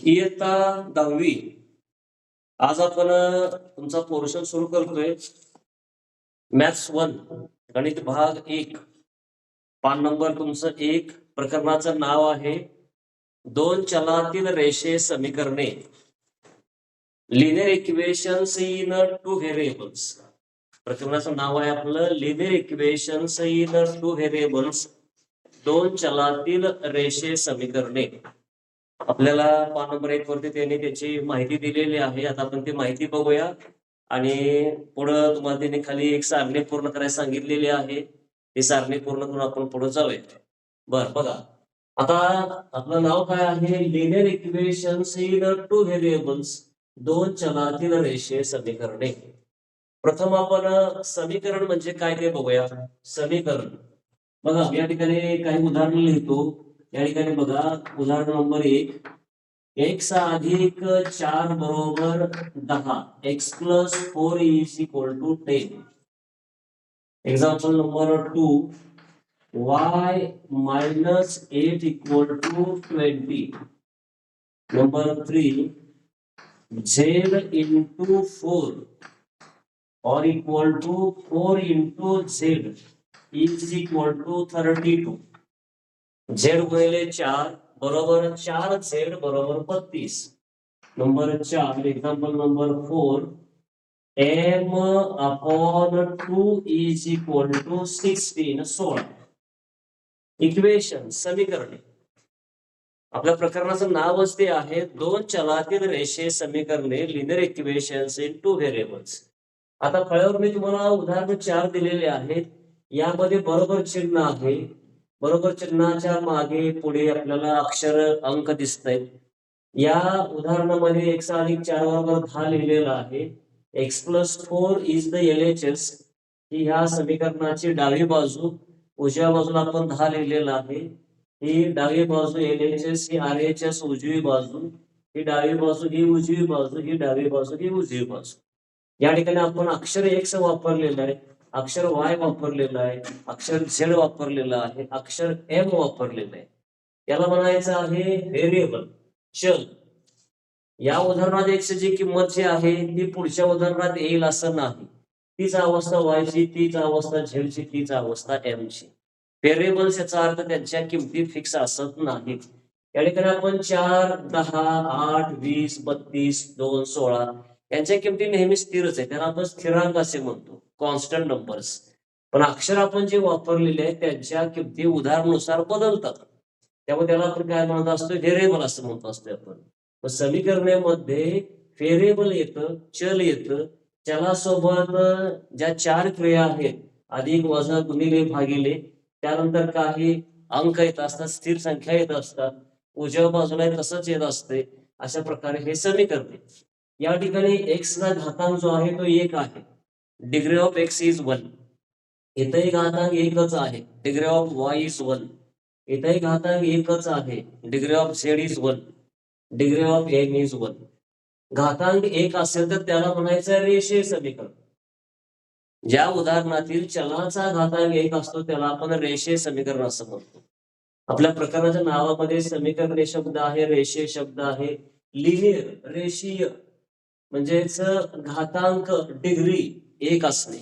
इयत्ता 10वी आज आपण तुमचा पोर्शन सुरू करतोय. मॅथ्स 1 गणित भाग 1 पान नंबर तुमचं 1. प्रकरणाचं नाव आहे दोन चलातील रेषे समीकरणे, लिनियर इक्वेशन्स इन 2 व्हेरिएबल्स. प्रकरणाचं नाव आहे आपलं लिनियर इक्वेशन्स इन 2 व्हेरिएबल्स, दोन चलातील रेषे समीकरणे. आपल्याला पान नंबर 1 वरती त्यांनी त्याची माहिती दिलेली आहे. आता आपण ती माहिती बघूया आणि पुढं तुम्हाला त्यांनी खाली एक सारणी पूर्ण करायला सांगितलेली आहे. ती सारणी पूर्ण करून आपण पुढे जाऊया. बर बघा, आता आपलं नाव काय आहे? लिनियर इक्वेशन्स इन 2 व्हेरिएबल्स, दोन चलातील रेषे समीकरणे. प्रथम आपण समीकरण म्हणजे काय ते बघूया. समीकरण बघा, या ठिकाणी काही उदाहरण लिहितो. या ठिकाणी बघा, उदाहरण नंबर 1, x अधिक 4 बरोबर 10, x plus 4 is equal to 10. Example number 2, y minus 8 equal to 20. Number 3, z into 4 or equal to 4 into z is equal to 32. z गुणिले 4 बरोबर 4z बरोबर 32. Number 4, example number 4, m upon 2 is equal to 16. 16. Equation समीकरणे. आपल्या प्रकरणाचं नावच ते आहे दोन चलातील रेषे समीकरणे, लिनियर इक्वेशन्स इन 2 व्हेरिएबल्स. आता फळ्यावर मी तुम्हाला उदाहरण 4 दिलेले आहेत. यामध्ये बरोबर चिन्ह आहे. बरोबर चिन्हाच्या मागे पुढे आपल्याला अक्षर अंक दिसत आहेत. या उदाहरणामध्ये x अधिक 4 बरोबर 10 लिहिलेला आहे. x plus 4 is the LHS ही ह्या समीकरणाची डावी बाजू. उजव्या बाजूला आपण 10 लिहिलेला आहे. ही डावी बाजू LHS, ही RHS उजवी बाजू, ही डावी बाजू, ही उजवी बाजू, ही डावी बाजू, ही उजवी बाजू. या ठिकाणी आपण अक्षर x वापरलेलं आहे, अक्षर y वापरलेलं आहे, अक्षर z वापरलेलं आहे, अक्षर m वापरलेलं आहे. याला म्हणायचं आहे व्हेरिएबल, चल. या उदाहरणात x ची किंमत जी आहे ती पुढच्या उदाहरणात येईल असं नाही. तीच अवस्था y ची, तीच अवस्था z ची, तीच अवस्था m ची. व्हेरिएबल्स याचा अर्थ त्यांच्या किमती फिक्स असत नाहीत. या ठिकाणी आपण 4, 10, 8, 20, 32, 2, 16 यांच्या किमती नेहमी स्थिरच आहे. त्यांना आपण स्थिरांक असे म्हणतो, कॉन्स्टंट नंबर्स. पण अक्षर आपण जे वापरलेले आहेत त्यांच्या किमती उदाहरणानुसार बदलतात. त्यामुळे त्याला आपण काय म्हणत असतो? व्हेरिएबल असं म्हणत असतो आपण. समीकरणामध्ये व्हेरिएबल येतं, चल येतं. चलासोबत ज्या 4 क्रिया आहेत, अधिक, वजा, गुणिले, भागिले, त्यानंतर काही अंक येत असतात, स्थिर संख्या येत असतात. उजव्या बाजूला तसंच येत असते. अशा प्रकारे हे समीकरण. या ठिकाणी x चा घातांक जो आहे तो 1 आहे. Degree of x is 1. इथेही घातांक 1च आहे. Degree of y is 1. इथेही घातांक 1च आहे. Degree of z is 1. Degree of n is 1. घातांक 1 असेल तर त्याला म्हणायचं रेषीय समीकरण. ज्या उदाहरणातील चलाचा घातांक 1 असतो त्याला आपण रेषीय समीकरण असं म्हणतो. आपल्या प्रकरणाच्या नावामध्ये समीकरण शब्द आहे, रेषीय शब्द आहे. लिनियर, रेषीय म्हणजेच घातांक डिग्री 1 असणे.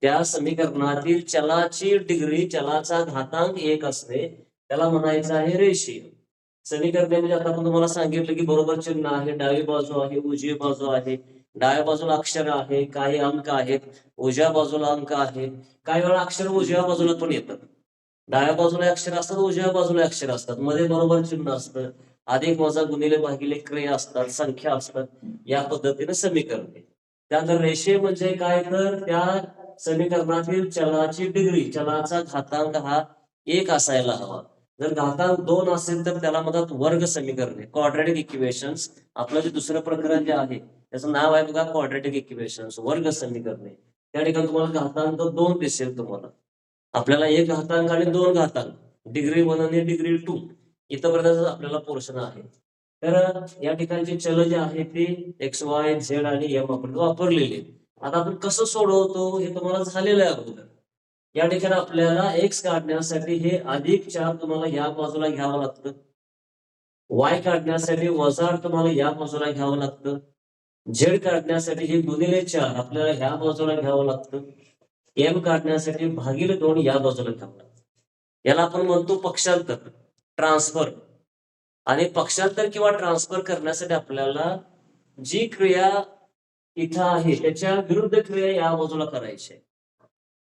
त्या समीकरणातील चलाची डिग्री, चलाचा घातांक 1 असणे, त्याला म्हणायचं आहे रेषीय समीकरणे. म्हणजे आता आपण तुम्हाला सांगितलं की बरोबर चिन्ह आहे, डावी बाजू आहे, उजवी बाजू आहे. डाव्या बाजूला अक्षर आहे, काही अंक आहेत. उजव्या बाजूला अंक आहेत. काही वेळा अक्षर उजव्या बाजूला पण येतात. डाव्या बाजूला अक्षर असतात, उजव्या बाजूला अक्षर असतात. मध्ये बरोबर चिन्ह असतं. अधिक, वजा, गुणिले, भागिले क्रिया असतात, संख्या असतात. या पद्धतीने समीकरणे. त्यानंतर रेषीय म्हणजे काय? तर त्या समीकरणातील चलाची डिग्री, चलाचा घातांक हा 1 असायला हवा. जर घातांक 2 असेल तर त्याला म्हणतात वर्ग समीकरणे, क्वाड्रॅटिक इक्वेशन्स. आपलं जे दुसरं प्रकरण जे आहे त्याचं नाव आहे बघा क्वाड्रॅटिक इक्वेशन्स, वर्ग समीकरणे. त्या ठिकाणी तुम्हाला घातांक 2 दिसेल तुम्हाला. आपल्याला 1 घातांक आणि 2 घातांक, डिग्री 1 आणि डिग्री 2 इथपर्यंत आपल्याला पोर्शन आहे. तर या ठिकाणचे चल जे आहे ते एक्स, वाय, झेड आणि एम आपण वापरलेले. आता आपण कसं सोडवतो हे तुम्हाला झालेलं आहे अगोदर. या ठिकाणी आपल्याला एक्स काढण्यासाठी हे अधिक 4 तुम्हाला या बाजूला घ्यावं लागतं. वाय काढण्यासाठी वजा तुम्हाला या बाजूला घ्यावं लागतं. झेड काढण्यासाठी हे गुणिले 4 आपल्याला ह्या बाजूला घ्यावं लागतं. एम काढण्यासाठी भागिले 2 या बाजूला घ्यावं लागतं. याला आपण म्हणतो पक्षांतर, ट्रान्सफर. आणि पक्षांतर किंवा ट्रान्सफर करण्यासाठी आपल्याला जी क्रिया इथं आहे त्याच्या विरुद्ध क्रिया या बाजूला करायची.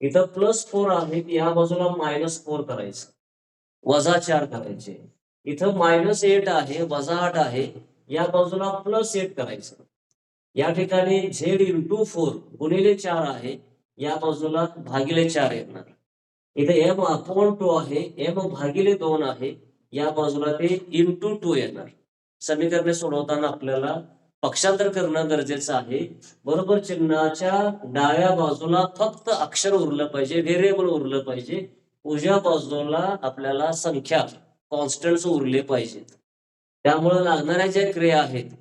इथं +4 आहे या बाजूला -4 करायचं, -4 करायचे. इथं -8 आहे, -8 आहे, या बाजूला +8 करायचं. या ठिकाणी झेड इंटू 4 गुणिले 4 आहे, या बाजूला भागिले 4 येणार. इथे एम अपॉन 2 आहे, एम भागिले 2 आहे, या बाजूला ते इंटू 2 येणार. समीकरणे सोडवताना आपल्याला पक्षांतर करणं गरजेचं आहे. बरोबर चिन्हाच्या डाव्या बाजूला फक्त अक्षर उरलं पाहिजे, व्हेरिएबल उरलं पाहिजे. उजव्या बाजूला आपल्याला संख्या कॉन्स्टंट्स उरले पाहिजेत. त्यामुळे लागणाऱ्या ज्या क्रिया आहेत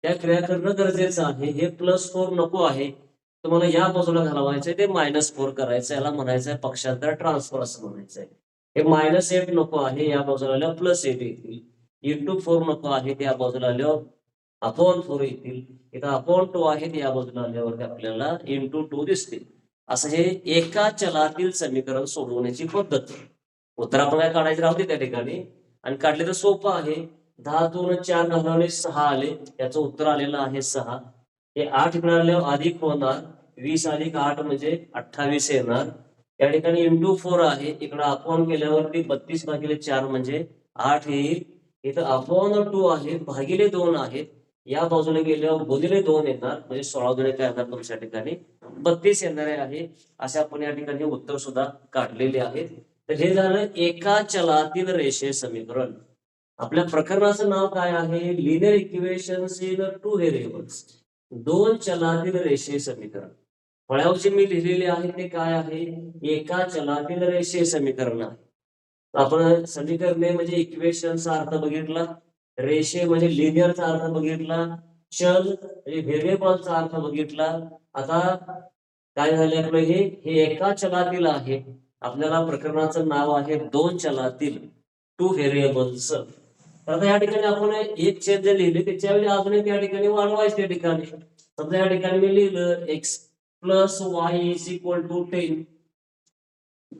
त्या क्रिया करणं गरजेचं आहे. हे +4 नको आहे, तुम्हाला या बाजूला घालवायचंय, ते -4 करायचं. याला म्हणायचंय पक्षांतर ट्रान्सफर असं म्हणायचंय. हे -8 नको आहे, या बाजूला आल्यावर +8 येतील. इंटू 4 नको आहे, त्या बाजूला आल्यावर अपॉन 4 येतील. इथं अपॉन 2 आहेत, या बाजूला आल्यावरती आपल्याला इंटू 2 दिसतील. असं हे एका चलातील समीकरण सोडवण्याची पद्धत. उत्तर आपण काय काढायचं राहते त्या ठिकाणी, आणि काढले तर सोपं आहे. 10 2 4 घालवले 6 आले, याचं उत्तर आलेलं आहे 6. हे 8 मिळाल्यावर अधिक होणार, 20 अधिक 8 म्हणजे 28 येणार. या ठिकाणी इंटू 4 आहे, इकडं अपॉन केल्यावरती 32 भागिले 4 म्हणजे 8 येईल. इथं अपॉन 2 आहे, भागिले 2 आहेत, या बाजूने गेल्यावर गुणिले 2 येणार, म्हणजे 16 गुणे काय येणार तुमच्या ठिकाणी 32 येणारे आहे. असे आपण या ठिकाणी उत्तर सुद्धा काढलेले आहेत. तर हे झालं एका चलातील रेषीय समीकरण. आपल्या प्रकरणाचं नाव काय आहे? Linear equations in 2 variables. 2 चलातील रेषीय समीकरण. फळ्यावर जे मी लिहिलेले आहे ते काय आहे? एका चलातील रेषीय समीकरण आहे. आपण समीकरणे म्हणजे इक्वेशनचा अर्थ बघितला, रेषीय म्हणजे लिनियरचा अर्थ बघितला, चल म्हणजे व्हेरिएबलचा अर्थ बघितला. आता काय झाले आपलं, हे एका चलातील आहे. आपल्याला प्रकरणाचं नाव आहे 2 चलातील 2 व्हेरिएबल्स. तर आता या ठिकाणी आपण एक छेद जे लिहिले त्याच्याऐवजी अजून एक या ठिकाणी वाढवायचं. त्या ठिकाणी समजा या ठिकाणी मी लिहिलं x + y = 10.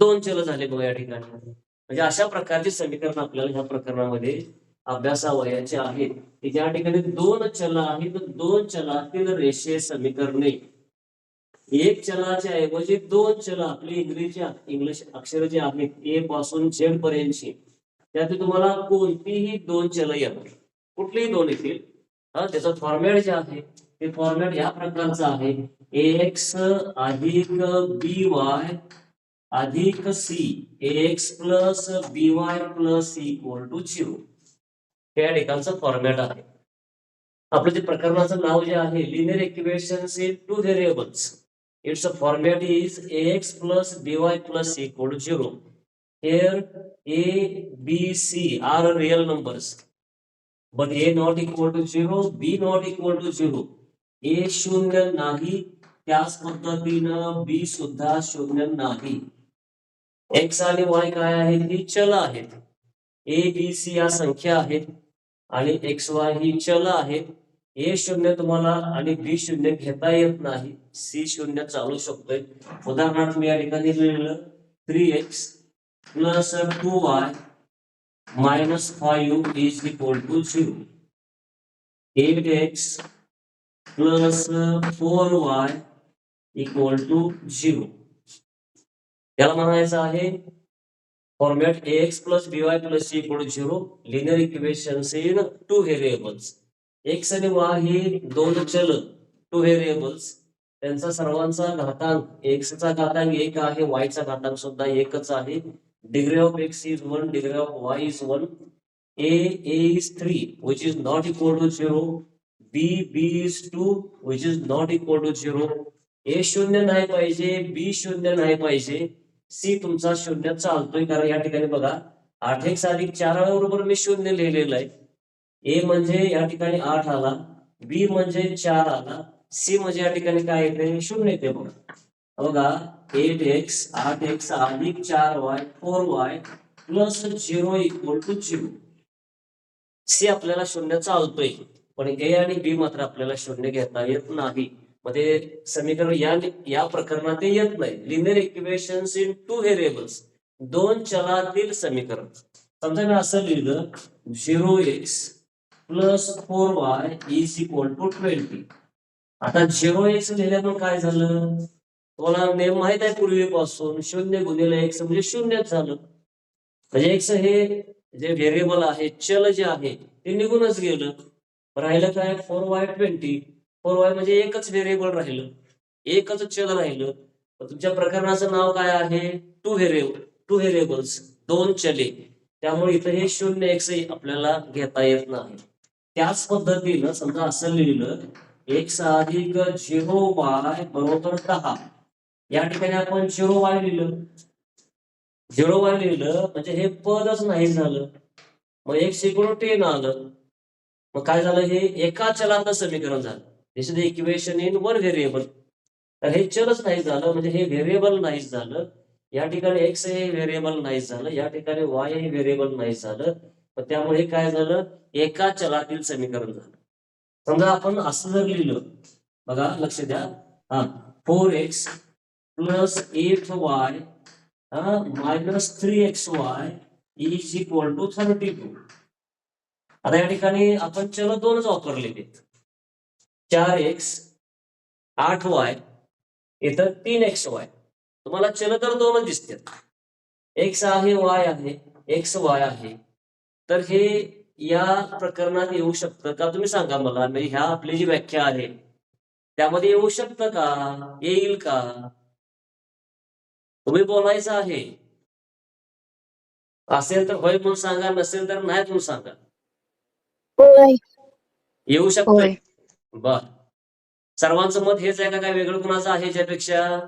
2 चल झाले बघा या ठिकाणी. म्हणजे अशा प्रकारची समीकरण आपल्याला ह्या प्रकरणामध्ये अभ्यासावयाचे आहेत, की ज्या ठिकाणी 2 चल आहेत. 2 चलातील रेषीय समीकरणे. एक चलाच्या ऐवजी 2 चल, आपली इंग्लिश अक्षर जे आहेत ए पासून झेड पर्यंतची, त्यात तुम्हाला कोणतीही 2 चल येणार, कुठलीही 2 येतील. त्याचं फॉर्मॅट जे आहे ते फॉर्मॅट या प्रकारचं आहे, ax अधिक by अधिक c, ax + by + c = 0. हे या ठिकाणचं फॉर्मॅट आहे. आपलं जे प्रकरणाचं नाव जे आहे linear equations in 2 variables, its format is ax + by + c = 0. Here a, b, c are real numbers, but a not equal to 0, b not equal to 0. a शून्य नाही, त्याच पद्धतीनं b सुद्धा शून्य नाही. x आणि y काय आहेत? ही चल आहेत. a, b, c या संख्या आहेत आणि x, y ही चल आहेत. a शून्य तुम्हाला आणि b शून्य घेता येत नाही, c शून्य चालू शकतोय. उदाहरणार्थ मी या ठिकाणी लिहिलं 3x + 2y - 5 = 0. 8x + 4y = 0. याला म्हणायचं आहे format ax + by + c = 0. Linear equations in 2 variables. x आणि y ही 2 चल 2 व्हेरिएबल्स, त्यांचा सर्वांचा घातांक, x चा घातांक 1 आहे, y चा घातांक सुद्धा 1च आहे. Degree of x is 1, degree of y is 1. a is 3 which is not equal to 0. b is 2 which is not equal to 0. a शून्य नाही पाहिजे, b शून्य नाही पाहिजे, c तुमचा शून्य चालतोय. कारण या ठिकाणी बघा 8x अधिक 4 बरोबर मी शून्य लिहिलेलं आहे. a म्हणजे या ठिकाणी 8 आला, b म्हणजे 4 आला, c म्हणजे या ठिकाणी काय येते? शून्य येते. बघा 8x 8x अधिक 4y 4y + 0 = 0. सी आपल्याला शून्य चालतोय, पण ए आणि बी मात्र आपल्याला शून्य घेता येत नाही. मध्ये समीकरण या प्रकरणात ते येत नाही. Linear equations in two variables, दोन चलातील समीकरण. समजा मी असं लिहिलं 0x plus 4y is equal to 20. आता 0x लिहिल्यामुळे काय झालं, तुम्हाला नेम माहित आहे पूर्वीपासून, 0 गुणिले x म्हणजे शून्यच झालं. म्हणजे x हे जे व्हेरिएबल आहे, चल जे आहे ते निघूनच गेलं. राहिलं काय 4y 20. 4y म्हणजे एकच व्हेरिएबल राहिलं, एकच चल राहिलं. तुमच्या प्रकरणाचं नाव काय आहे, टू व्हेरिएबल्स, दोन चले. त्यामुळे इथं हे 0x आपल्याला घेता येत नाही. त्याच पद्धतीनं समजा असं लिहिलं x अधिक 0y बरोबर 10. या ठिकाणी आपण 0y लिहिलं, 0y लिहिलं म्हणजे हे पदच नाही झालं. मग x इक्वल 10 आलं. मग काय झालं, हे एका चलाचं समीकरण झालं. This is the equation in one variable. तर हे चलच नाही झालं, म्हणजे हे व्हेरिएबल नाही झालं. या ठिकाणी x हे व्हेरिएबल नाही झालं, या ठिकाणी y हे व्हेरिएबल नाही झालं. त्यामुळे काय झालं, एका चलातील समीकरण झालं. समजा आपण असं जर लिहिलं, बघा लक्ष द्या, 4x plus 8y minus 3xy is equal to 32. आता या ठिकाणी आपण चल दोनच वापरलेले, 4x 8y इथं 3xy. तुम्हाला चल तर दोनच दिसतात, x आहे y आहे, xy आहे. तर हे या प्रकरणात येऊ शकतं का, तुम्ही सांगा मला. म्हणजे ह्या आपली जी व्याख्या आहे त्यामध्ये येऊ शकतं का, येईल का, तुम्ही बोलायचं आहे. असेल तर होय म्हणून सांगा, नसेल तर नाही म्हणून सांगा. येऊ शकतोय. बर, सर्वांचं मत हेच आहे का, काय वेगळं कुणाचं आहे याच्यापेक्षा?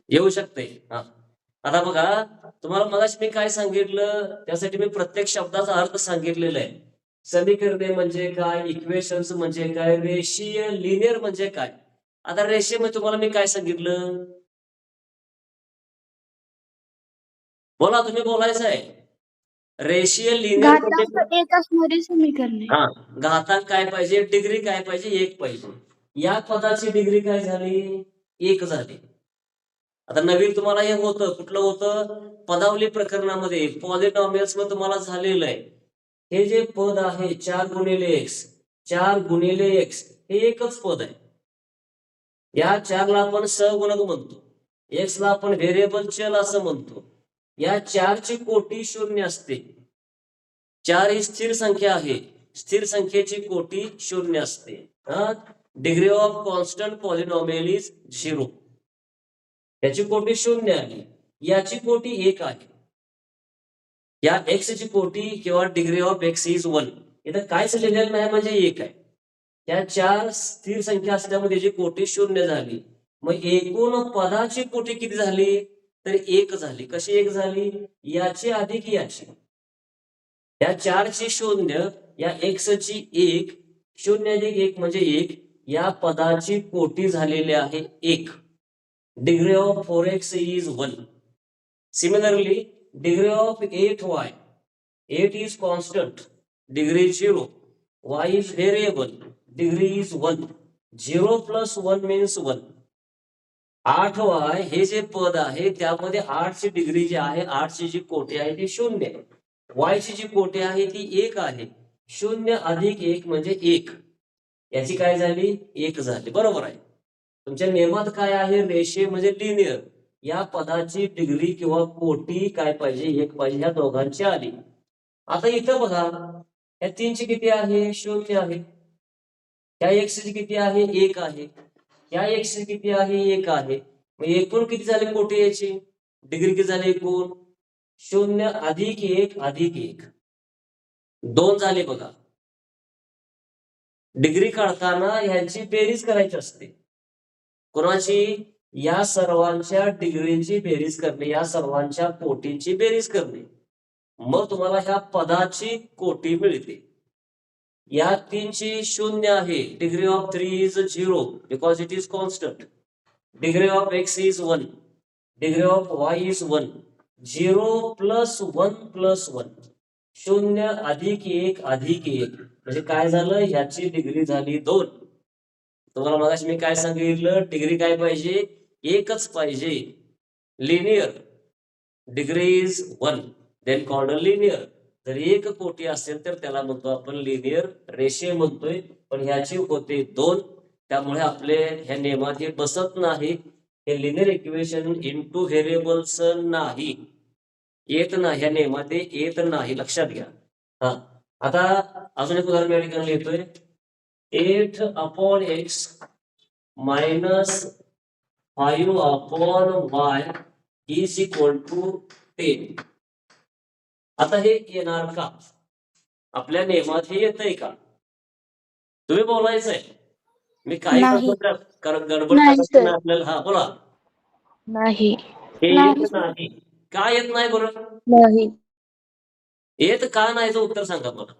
येऊ शकते. आता बघा, तुम्हाला मगाशी मी काय सांगितलं, त्यासाठी मी प्रत्येक शब्दाचा अर्थ सांगितलेला आहे. समीकरणे म्हणजे काय, इक्वेशन्स म्हणजे काय, रेषीय लिनियर म्हणजे काय. आता रेषीय म्हणजे तुम्हाला मी काय सांगितलं, बोला, तुम्ही बोलायचं आहे. रेषीय लिनियर म्हणजे समीकरण, घातांक काय पाहिजे, डिग्री काय पाहिजे, 1 पाहिजे. या पदाची डिग्री काय झाली, 1 झाली. आता नवीन तुम्हाला हे होतं, कुठलं होतं, पदावली प्रकरणामध्ये पॉलिनॉमियल्स मध्ये तुम्हाला झालेलं आहे. हे जे पद आहे 4 गुणिले x, 4 गुणिले x हे एकच पद आहे. या 4 ला आपण सहगुणक म्हणतो, x ला आपण व्हेरिएबल चल असं म्हणतो. या 4 ची कोटी शून्य असते. 4 ही स्थिर संख्या आहे, स्थिर संख्येची कोटी शून्य असते. Degree of constant polynomial is 0. याची कोटी शून्य आहे, याची कोटी 1 आहे. या x ची कोटी किंवा डिग्री ऑफ x इज 1. इथं कायच लिहिलेलं नाही, म्हणजे 1 आहे. त्या 4 स्थिर संख्या असल्यामुळे त्याची कोटी शून्य झाली. मग एकूण पदाची कोटी किती झाली, तर 1 झाली. कशी 1 झाली, याची अधिक याची. या 4 ची शून्य, या x ची 1, 0 अधिक 1 म्हणजे 1. या पदाची कोटी झालेली आहे 1. Degree of 4x is 1. Similarly, degree of 8y, 8 is constant, degree 0. Y is variable, degree is 1. 0 plus 1 means 1. 8y हे जे पद आहे त्यामध्ये 8 ची डिग्री जी आहे, 8 ची जी कोटी आहे ती 0 आहे. y ची जी कोटी आहे ती 1 आहे. 0 अधिक 1 म्हणजे 1. याची काय झाली, 1 झाली. बरोबर आहे. तुमच्या नियमात काय आहे, रेषीय म्हणजे लिनियर. या पदाची डिग्री किंवा कोटी काय पाहिजे, 1 पाहिजे. ह्या दोघांची आली. आता इथं बघा, या 3 ची किती आहे, 0 आहे. या x ची किती आहे, 1 आहे. या x ची किती आहे, 1 आहे. मग एकूण किती झाले कोटी, याची डिग्री किती झाली, एकूण 0 अधिक 1 अधिक 1, 2 झाले. बघा, डिग्री काढताना ह्यांची बेरीज करायची असते. कोणाची, या सर्वांच्या डिग्रीची बेरीज करणे, या सर्वांच्या कोटीची बेरीज करणे. मग तुम्हाला ह्या पदाची कोटी मिळते. या 3 ची 0 आहे, degree of 3 is 0 because it is constant. Degree of x is 1, degree of y is 1, 0 plus 1 plus 1, 0 अधिक 1 अधिक 1, म्हणजे काय झालं, ह्याची डिग्री झाली 2. तुम्हाला मगाशी मी काय सांगितलं, डिग्री काय पाहिजे, एकच पाहिजे. Linear degree is 1, then called linear. जर एक कोटी असेल तर त्याला म्हणतो आपण लिनियर रेषीय म्हणतोय, पण ह्याची होते 2, त्यामुळे आपले ह्या नियमात हे बसत नाही. हे लिनियर इक्वेशन इंटू व्हेरिएबल्स नाही, येत नाही, ह्या नियमात येत नाही, लक्षात घ्या. हा, आता अजून एक उदाहरण या ठिकाणी लिहितोय. 8 upon x minus 5 upon y is equal to 10. आता हे येणार का, आपल्या नियमात हे येतंय का, तुम्ही बोलायचंय. मी काही नाही. गडबड नाही करायची सर. नाही आपल्याला. हा बोला. नाही. हे नाही येत नाही, का येत नाही बरं, नाही. येत का नाही उत्तर सांगा मला.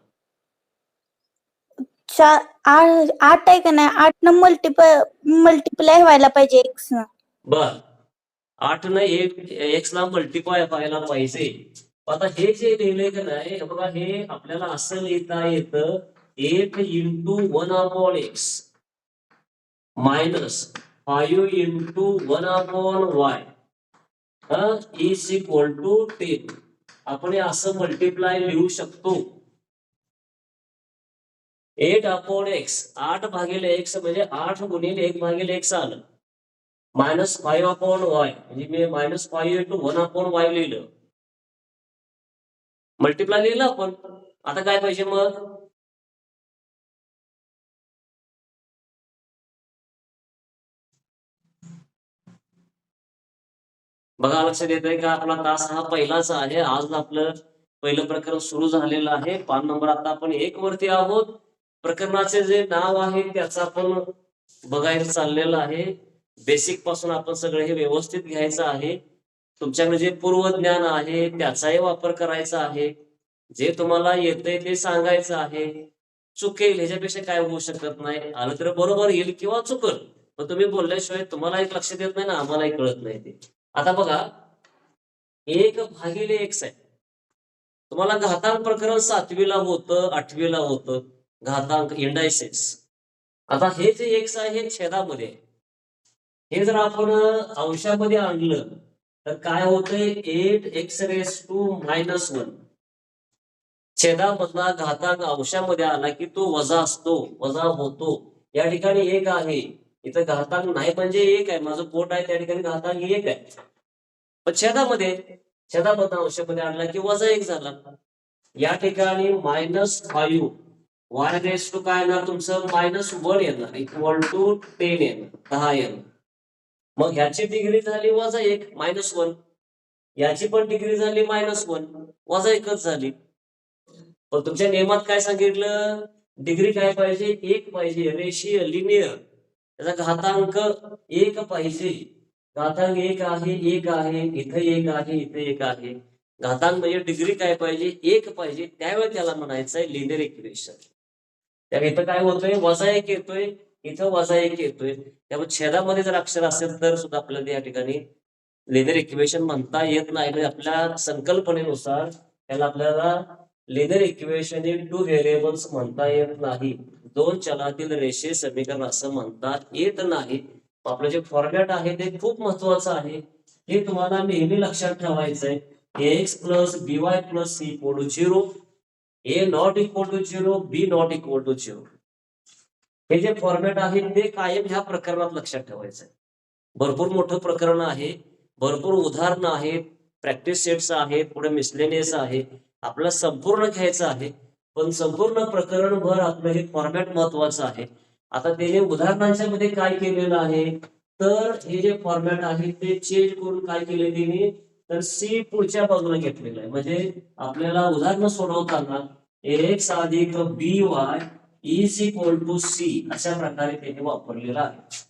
8 आहे का नाही, 8 न मल्टिप्लाय व्हायला पाहिजे एक्स न. बर, 8 न एक्स ला मल्टिप्लाय व्हायला पाहिजे. आता हे जे लिहिलंय का नाही, हे बघा, हे आपल्याला असं लिहिता येतं, 8 into 1 upon x minus 5 into 1 upon y is equal to 10. आपण हे असं मल्टिप्लाय लिहू शकतो. 8 अपॉन एक्स, 8 भागिले एक्स म्हणजे 8 गुणिले 1 भागिले एक्स आलं, मायनस 5 अपॉन वाय म्हणजे मी मायनस 5 इंटू 1 अपॉन वाय लिहिलं, मल्टिप्लाय लिहिलं आपण. आता काय पाहिजे मग, बघा, लक्षात येतंय का, आपला तास हा पहिलाच आहे. आज आपलं पहिलं प्रकरण सुरू झालेलं आहे. पान नंबर आता आपण 1 वरती आहोत. प्रकरणाचे जे नाव आहे त्याचं आपण बघायचं चाललेलं आहे. बेसिक पासून आपण सगळं हे व्यवस्थित घ्यायचं आहे. तुमच्याकडे जे पूर्वज्ञान आहे त्याचाही वापर करायचा आहे. जे तुम्हाला येतंय ते सांगायचं आहे. चुकेल ह्याच्यापेक्षा काय होऊ शकत नाही. आलं तर बरोबर येईल किंवा चुकल, पण तुम्ही बोलल्याशिवाय तुम्हाला एक लक्षात येत नाही ना, आम्हालाही कळत नाही ते. आता बघा, 1 भागिले एक्स आहे. तुम्हाला घातांक प्रकरण 7वीला होतं, 8वीला होतं, घातांक इंडायसेस. आता हे जे एक्स आहे हे छेदामध्ये आहे. हे जर आपण अंशामध्ये आणलं तर काय होतंय, 8x⁻⁻1. छेदामधला घातांक अंशामध्ये आला की तो वजा असतो, वजा होतो. या ठिकाणी 1 आहे, इथं घातांक नाही म्हणजे 1 आहे, माझं पोट आहे त्या ठिकाणी घातांक 1 आहे. पण छेदामधला अंशामध्ये आणला की वजा 1 झाला. या ठिकाणी -5 वाय रेस टू काय येणार तुमचं, -1 येणार, इक्वल टू 10 येणार, 10 येणार. मग ह्याची डिग्री झाली -1 -1, याची पण डिग्री झाली -1 -1च झाली. पण तुमच्या नियमात काय सांगितलं, डिग्री काय पाहिजे, 1 पाहिजे, रेषीय लिनियर, त्याचा घातांक 1 पाहिजे. घातांक 1 आहे, 1 आहे, इथे 1 आहे, इथे 1 आहे. घातांक म्हणजे डिग्री काय पाहिजे, 1 पाहिजे, त्यावेळी त्याला म्हणायचंय लिनियर इक्वेशन. त्यामुळे इथं काय होतंय, -1 येतोय, इथं -1 येतोय. त्यामुळे छेदामध्ये जर अक्षर असेल तर सुद्धा आपल्याला या ठिकाणी लिनियर इक्वेशन म्हणता येत नाही. म्हणजे आपल्या संकल्पनेनुसार त्याला आपल्याला लिनियर इक्वेशन इन 2 व्हेरिएबल्स म्हणता येत नाही. 2 चलातील रेषीय समीकरण असं म्हणता येत नाही. आपलं जे फॉर्मॅट आहे ते खूप महत्वाचं आहे. हे तुम्हाला नेहमी लक्षात ठेवायचंय. ax plus by plus c equal to 0, a not equal to 0, b not equal to 0. हे जे फॉर्मॅट आहे ते कायम ह्या प्रकरणात लक्षात ठेवायचं आहे. भरपूर मोठं प्रकरण आहे, भरपूर उदाहरणं आहेत, प्रॅक्टिस सेट्स आहेत, पुढे मिसलेनियस आहे. आपल्याला संपूर्ण घ्यायचं आहे, पण संपूर्ण प्रकरणभर आपलं हे फॉर्मॅट महत्वाचं आहे. आता त्याने उदाहरणांच्या मध्ये काय केलेलं आहे, तर हे जे फॉर्मॅट आहे ते चेंज करून काय केले त्याने, तर सी पुढच्या बाजूला घेतलेलं आहे. म्हणजे आपल्याला उदाहरणं सोडवताना एक्स अधिक b y is equal to c अशा प्रकारे त्याने वापरलेला आहे.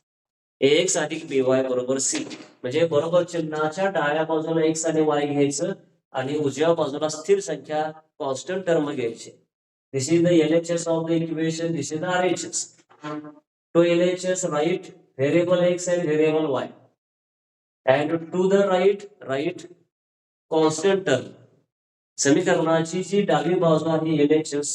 एक्स अधिक बी वाय बरोबर सी, म्हणजे बरोबर चिन्हाच्या डाव्या बाजूला एक्स आणि वाय घ्यायचं आणि उजव्या बाजूला स्थिर संख्या कॉन्स्टंट टर्म घ्यायची. This is the LHS of the equation, this is the RHS. To LHS write variable x and variable y, and to the right constant term. समीकरणाची जी डावी बाजू आहे LHS,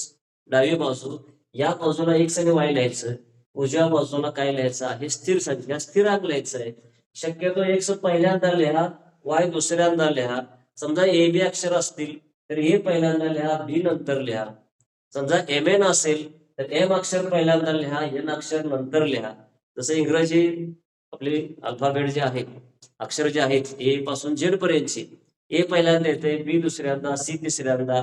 डावी बाजू, या बाजूला x आणि y लिहायचं, उजव्या बाजूला काय लिहायचं आहे, स्थिर संख्या, स्थिरांक लिहायचं आहे. शक्यतो x पहिल्यांदा लिहा, y दुसऱ्यांदा लिहा. समजा ए बी अक्षर असतील तर ए पहिल्यांदा लिहा, बी नंतर लिहा. समजा MN असेल तर M अक्षर पहिल्यांदा लिहा, N अक्षर नंतर लिहा. जसं इंग्रजी आपले अल्फाबेट जे आहेत, अक्षर जे आहेत ए पासून Z पर्यंतचे, ए पहिल्यांदा येते, बी दुसऱ्यांदा, सी तिसऱ्यांदा.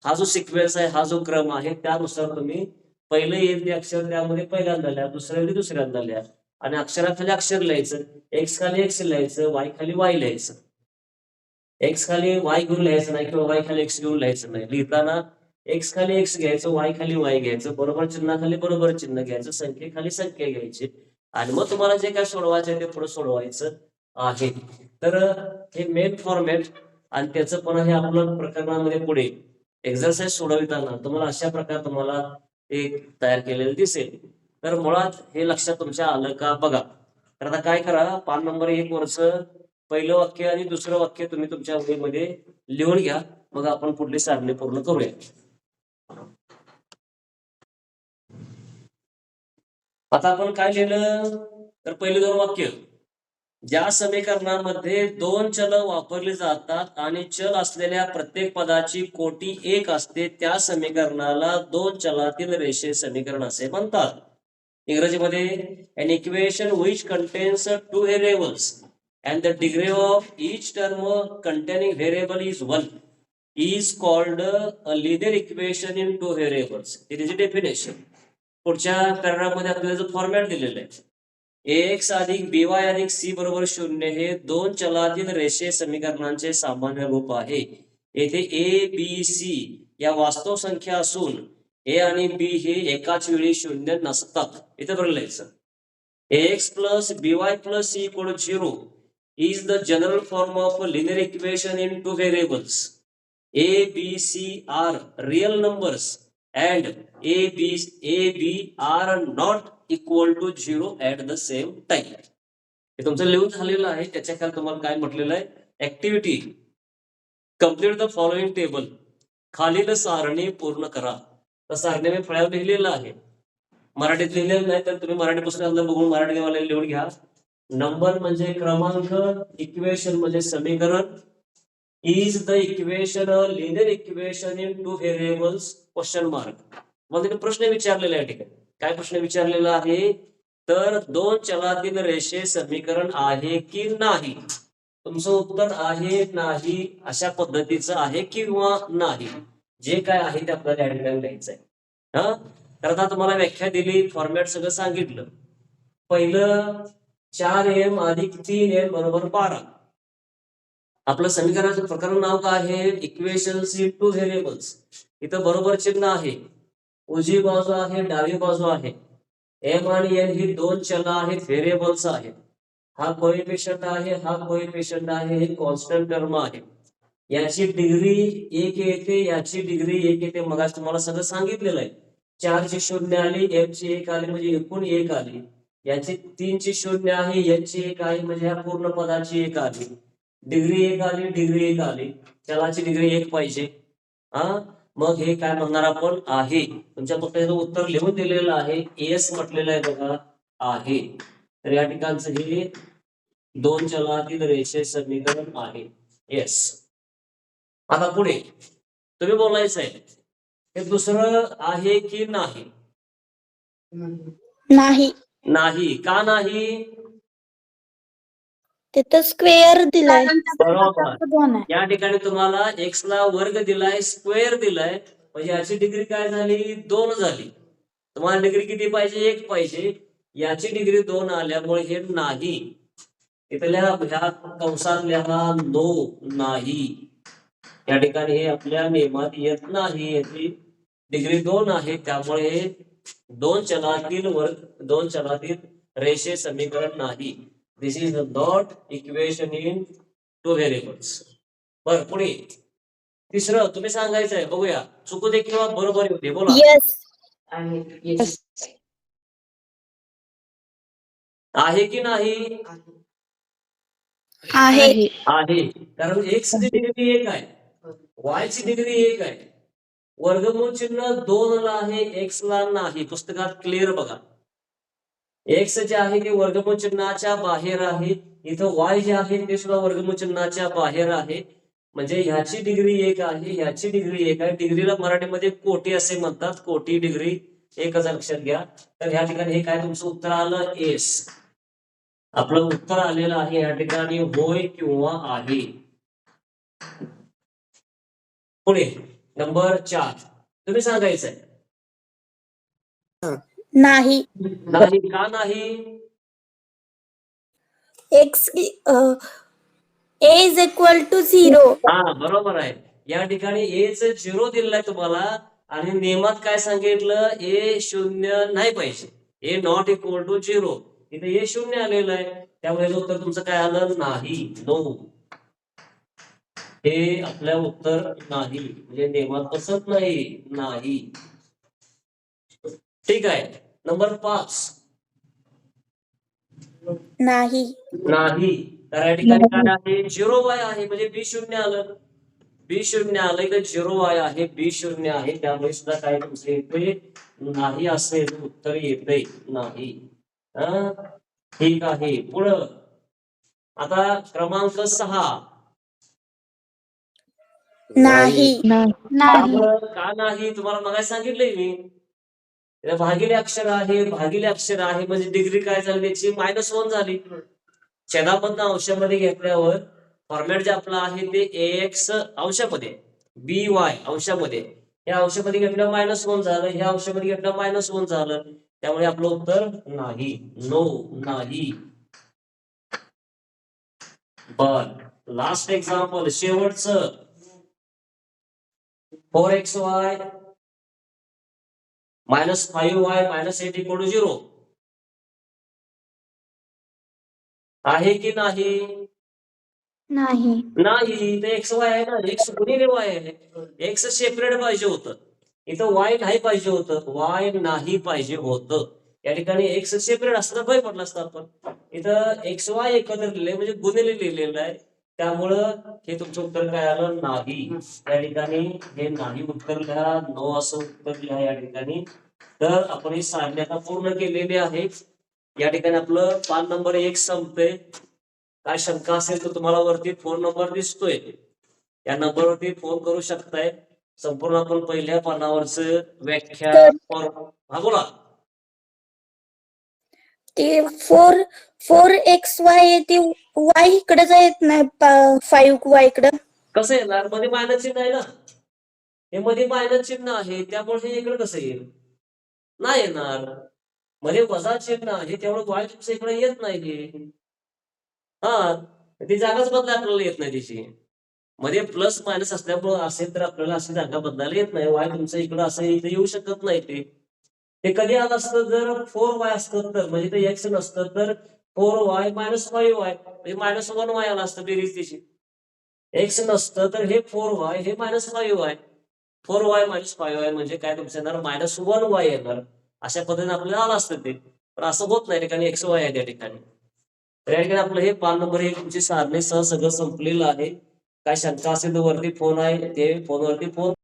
हा जो सिक्वेन्स आहे, हा जो क्रम आहे, त्यानुसार तुम्ही पहिलं येईल ते अक्षर त्यामध्ये पहिल्यांदा लिहा, दुसरं येईल दुसऱ्यांदा लिहा. आणि अक्षराखाली अक्षर लिहायचं, एक्स खाली एक्स लिहायचं, वाय खाली वाय लिहायचं. एक्स खाली वाय घेऊन लिहायचं नाही किंवा वाय खाली एक्स घेऊन लिहायचं नाही. लिहिताना एक्स खाली एक्स घ्यायचं, वाय खाली वाय घ्यायचं, बरोबर चिन्हाखाली बरोबर चिन्ह घ्यायचं, संख्येखाली संख्या घ्यायची. आणि मग तुम्हाला जे काय सोडवायचं ते पुढे सोडवायचं आहे. तर हे मेन फॉर्मॅट, आणि त्याचं पण हे आपलं प्रकरणामध्ये पुढे एक्झरसाइज सोडविताना तुम्हाला अशा प्रकारे तुम्हाला एक तयार केलेलं दिसेल. तर मुळात हे लक्षात तुमच्या आलं का बघा. तर आता काय करा, पान नंबर 1 वरचं पहिलं वाक्य आणि दुसरं वाक्य तुम्ही तुमच्या वहीमध्ये लिहून घ्या. मग आपण पुढली सारणी पूर्ण करूया. आता आपण काय लिहिलं, तर पहिली 2 वाक्य, ज्या समीकरणामध्ये 2 चल वापरली जातात आणि चल असलेल्या प्रत्येक पदाची कोटी 1 असते, त्या समीकरणाला 2 चलातील रेषे समीकरण असे म्हणतात. इंग्रजीमध्ये an equation which contains 2 variables and the degree of each term containing variable is 1 is called a linear equation in 2 variables. It is a definition. पुढच्या पॅराग्राफमध्ये आपल्याला जो फॉर्मॅट दिलेला आहे, ax अधिक by अधिक c बरोबर 0 हे 2 चलातील रेषे समीकरणांचे सामान्य रूप आहे. येथे a b c या वास्तव संख्या असून a आणि b हे एकाच वेळी 0 नसतात. इथे बरोबर लिहायचं, ax plus by plus c equal to 0 is the general form of a linear equation in 2 variables. a b c are real numbers and a b are not equal to 0 at the same time. हे तुमचं लिहून झालेलं आहे. त्याच्या खाली तुम्हाला काय म्हटलेलं आहे, activity complete the following table, खालील सारणी पूर्ण करा. तर सारणी मी फळ्यावर लिहिलेलं आहे, मराठीत लिहिलेलं नाही तर तुम्ही मराठी पुस्तकातलं बघून मराठीवाले लिहून घ्या. नंबर म्हणजे क्रमांक, इक्वेशन म्हणजे समीकरण, is the equation a linear equation in 2 variables question mark. मग तिथे प्रश्न विचारलेला आहे. ठिकाणी काय प्रश्न विचारलेला आहे, तर 2 चलातील रेषे समीकरण आहे की नाही. तुमचं उत्तर आहे नाही अशा पद्धतीचं आहे किंवा नाही, जे काय आहे ते आपल्याला या ठिकाणी लिहायचं आहे. हा, तर आता तुम्हाला व्याख्या दिली, फॉर्मॅट सगळं सांगितलं. पहिलं 4m अधिक 3n बरोबर 12. आपलं समीकरणाचं प्रकरण नाव काय आहे, इक्वेशन्स इन 2 व्हेरिएबल्स. इथं बरोबर चिन्ह आहे, उजवी बाजू आहे, डावी बाजू आहे. m आणि n ही 2 चल आहेत, व्हेरिएबल्स आहेत. हा कोएफिशियंट आहे, हा कोएफिशियंट आहे, हे कॉन्स्टंट टर्म आहे. याची डिग्री 1 येते, याची डिग्री 1 येते. मग आज तुम्हाला सगळं सांगितलेलं आहे. 4 ची 0 आली, m ची 1 आली म्हणजे एकूण 1 आली. याची 3 ची 0 आहे, n ची 1 आहे म्हणजे ह्या पूर्ण पदाची 1 आली. डिग्री 1 आली, डिग्री 1 आली, चलाची डिग्री 1 पाहिजे. हा, मग हे काय म्हणणार आपण, आहे. तुमच्या पुस्तकाचं उत्तर लिहून दिलेलं आहे, एस म्हटलेलं आहे बघा, आहे. तर या ठिकाणचं हे 2 चलातील रेषे समीकरण आहे. येस. आता पुढे तुम्ही बोलायचं आहे, हे दुसरं आहे की नाही. नाही. नाही का नाही, तिथं स्क्वेअर दिलाय. बरोबर. या ठिकाणी तुम्हाला एक्स ला वर्ग दिलाय, स्क्वेअर दिलाय, म्हणजे याची डिग्री काय झाली, 2 झाली. तुम्हाला डिग्री किती पाहिजे, 1 पाहिजे. याची डिग्री 2 आल्यामुळे हे नाही. इथल्या ह्या कंसात लिहा नो, नाही. या ठिकाणी हे आपल्या नियमात येत नाही. याची डिग्री 2 आहे, त्यामुळे हे 2 चलातील रेषे समीकरण नाही. This is not equation in 2 variables. बर, पुढे तिसरं तुम्ही सांगायचंय, बघूया चुकू दे किंवा बरोबर येऊ दे, बोला. येस. आहे की नाही, आहे. आहे, कारण x ची डिग्री 1 आहे, y ची डिग्री 1 आहे. वर्गमूळ चिन्ह 2 ला आहे, x ला नाही. पुस्तकात क्लिअर बघा. x जे आहे ते वर्गमूळ चिन्हाच्या बाहेर आहे. इथं y जे आहे ते सुद्धा वर्गमूळ चिन्हाच्या बाहेर आहे. म्हणजे ह्याची डिग्री 1 आहे, ह्याची डिग्री 1 आहे. डिग्रीला मराठीमध्ये कोटी असे म्हणतात. कोटी डिग्री 1,000 लक्षात घ्या. तर ह्या ठिकाणी हे काय तुमचं उत्तर आलं? एस. आपलं उत्तर आलेलं आहे या ठिकाणी होय किंवा आहे. पुढे नंबर 4 तुम्ही सांगायचंय. नाही. नाही. का नाही? X a is equal to 0. हा, बरोबर आहे. या ठिकाणी एच 0 दिलेला आहे तुम्हाला आणि नियमात काय सांगितलं? ए 0 नाही पाहिजे. ए नॉट इक्वल टू 0. इथे ए 0 आलेलं आहे, त्यामुळे उत्तर तुमचं काय आलं? नाही. नो. हे आपल्या उत्तर नाही, म्हणजे नियमात बसत नाही. नाही. ठीक आहे. नंबर 5 नाही. नाही. तर या ठिकाणी काय आहे? 0y आहे, म्हणजे बी 0 आलं. बी 0 आलं, इथं 0y आहे, बी 0 आहे, त्यामुळे सुद्धा काय तुमचं येते? नाही असेल उत्तर येते. नाही. ठीक आहे. पुढं आता क्रमांक 6 नाही. नाही. का नाही? तुम्हाला मगाशी सांगितलंय मी. त्याला भागिले अक्षर आहे, भागिले अक्षर आहे, म्हणजे डिग्री काय झाली त्याची? -1 झाली. छेदामधनं अंशामध्ये घेतल्यावर फॉर्मॅट जे आपलं आहे ते ax अंशामध्ये, by अंशामध्ये, या अंशामध्ये घेतलं -1 झालं, ह्या अंशामध्ये घेतलं -1 झालं, त्यामुळे आपलं उत्तर नाही. नो. नाही. बर. लास्ट एक्झाम्पल, शेवटचं. 4xy -5y -8 = 0 आहे की नाही? नाही. नाही. इथे एक्स वाय आहे ना, एक्स गुणिले वाय आहे. एक्स सेपरेट पाहिजे होतं, इथं वाय नाही पाहिजे होतं. वाय नाही पाहिजे होतं. या ठिकाणी एक्स सेपरेट असतं भय पडलं असतं आपण. इथं एक्स वाय एकत्र लिहिले म्हणजे गुणिले लिहिलेलं आहे, त्यामुळं हे तुमचं उत्तर काय आलं? नाही. या ठिकाणी हे नाही उत्तर लिहा, नो असं उत्तर लिहा या ठिकाणी. तर आपण ही सारणी आता पूर्ण केलेली आहे. या ठिकाणी आपलं पान नंबर 1 संपतंय. काय शंका असेल तर तुम्हाला वरती फोन नंबर दिसतोय, या नंबरवरती फोन करू शकताय. संपूर्ण आपण पहिल्या पानावरच व्याख्या. हा, बोला. ते 4xy ते y इकडेच येत नाही, 5y इकडं. कसं येणार? मध्ये मायनस चिन्ह आहे ना, हे मध्ये मायनस चिन्ह आहे, त्यामुळे हे इकडे कसं येईल? नाही येणार. मध्ये वजा चिन्ह आहे, त्यामुळे वाय तुमचं इकडे येत नाही. हा, ती जागाच बदला आपल्याला येत नाही तिची. मध्ये प्लस मायनस असल्यामुळे असेल तर आपल्याला अशी जागा बदलायला येत नाही. वाय तुमचं इकडं असं इथे येऊ शकत नाही. ते कधी आलं असतं? जर 4y असतं तर, म्हणजे ते एक्स नसतं तर 4y -5y म्हणजे -1y आलं असतं बेरीज तिची. एक्स नसतं तर हे 4y हे -5y, 4y -5y म्हणजे काय तुमचं येणार? -1y येणार. अशा पद्धतीने आपल्याला आलं असतं ते, पण असं होत नाही. ठिकाणी एक्स वाय आहे त्या ठिकाणी. तर या ठिकाणी आपलं हे पान नंबर 1 तुमची सारणी सह सगळं संपलेलं आहे. काय शंका असेल तर वरती फोन आहे, ते फोनवरती फोन